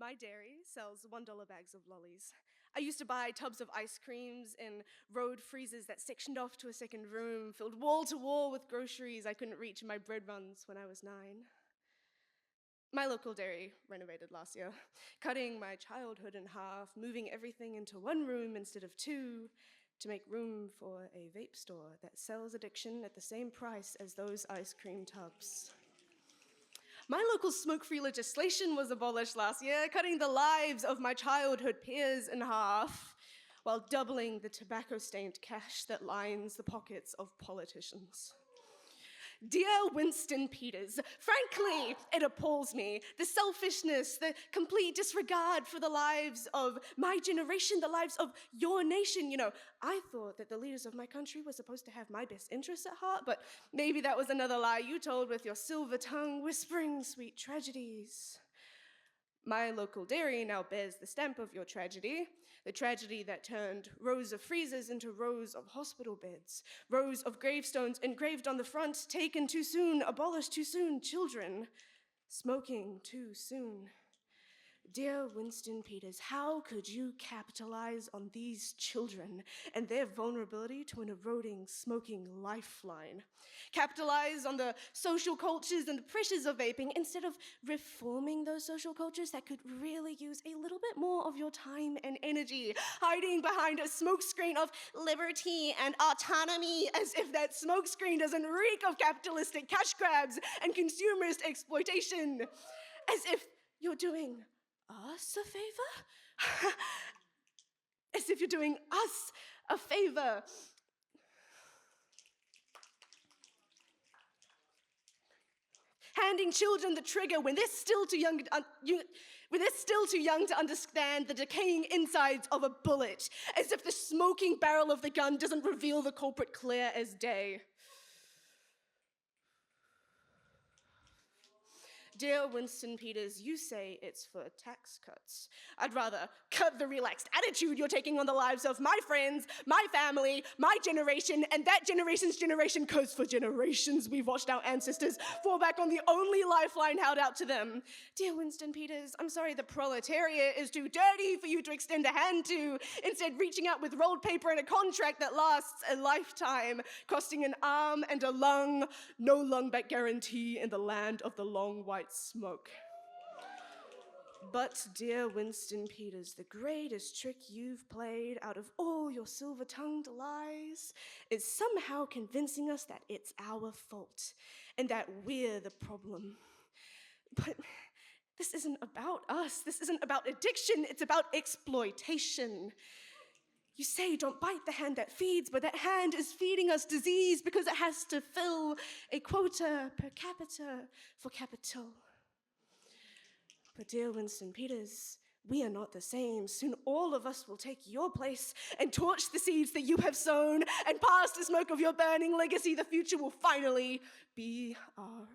My dairy sells $1 bags of lollies. I used to buy tubs of ice creams in road freezers that sectioned off to a second room, filled wall to wall with groceries I couldn't reach in my bread runs when I was 9. My local dairy renovated last year, cutting my childhood in half, moving everything into one room instead of two, to make room for a vape store that sells addiction at the same price as those ice cream tubs. My local smoke-free legislation was abolished last year, cutting the lives of my childhood peers in half, while doubling the tobacco-stained cash that lines the pockets of politicians. Dear Winston Peters, frankly, it appalls me. The selfishness, the complete disregard for the lives of my generation, the lives of your nation. I thought that the leaders of my country were supposed to have my best interests at heart, but maybe that was another lie you told with your silver tongue whispering sweet tragedies. My local dairy now bears the stamp of your tragedy, the tragedy that turned rows of freezers into rows of hospital beds, rows of gravestones engraved on the front, taken too soon, abolished too soon, children smoking too soon. Dear Winston Peters, how could you capitalize on these children and their vulnerability to an eroding, smoking lifeline? Capitalize on the social cultures and the pressures of vaping instead of reforming those social cultures that could really use a little bit more of your time and energy, hiding behind a smokescreen of liberty and autonomy as if that smokescreen doesn't reek of capitalistic cash grabs and consumerist exploitation, as if you're doing us a favor? As if you're doing us a favor. Handing children the trigger when they're still too young to understand the decaying insides of a bullet, as if the smoking barrel of the gun doesn't reveal the culprit clear as day. Dear Winston Peters, you say it's for tax cuts. I'd rather cut the relaxed attitude you're taking on the lives of my friends, my family, my generation, and that generation's generation, because for generations we've watched our ancestors fall back on the only lifeline held out to them. Dear Winston Peters, I'm sorry the proletariat is too dirty for you to extend a hand to, instead reaching out with rolled paper and a contract that lasts a lifetime, costing an arm and a lung, no lung back guarantee in the land of the long white smoke. But, dear Winston Peters, the greatest trick you've played out of all your silver-tongued lies is somehow convincing us that it's our fault and that we're the problem. But this isn't about us. This isn't about addiction. It's about exploitation. You say don't bite the hand that feeds, but that hand is feeding us disease because it has to fill a quota per capita for capital. But dear Winston Peters, we are not the same. Soon all of us will take your place and torch the seeds that you have sown, and past the smoke of your burning legacy, the future will finally be our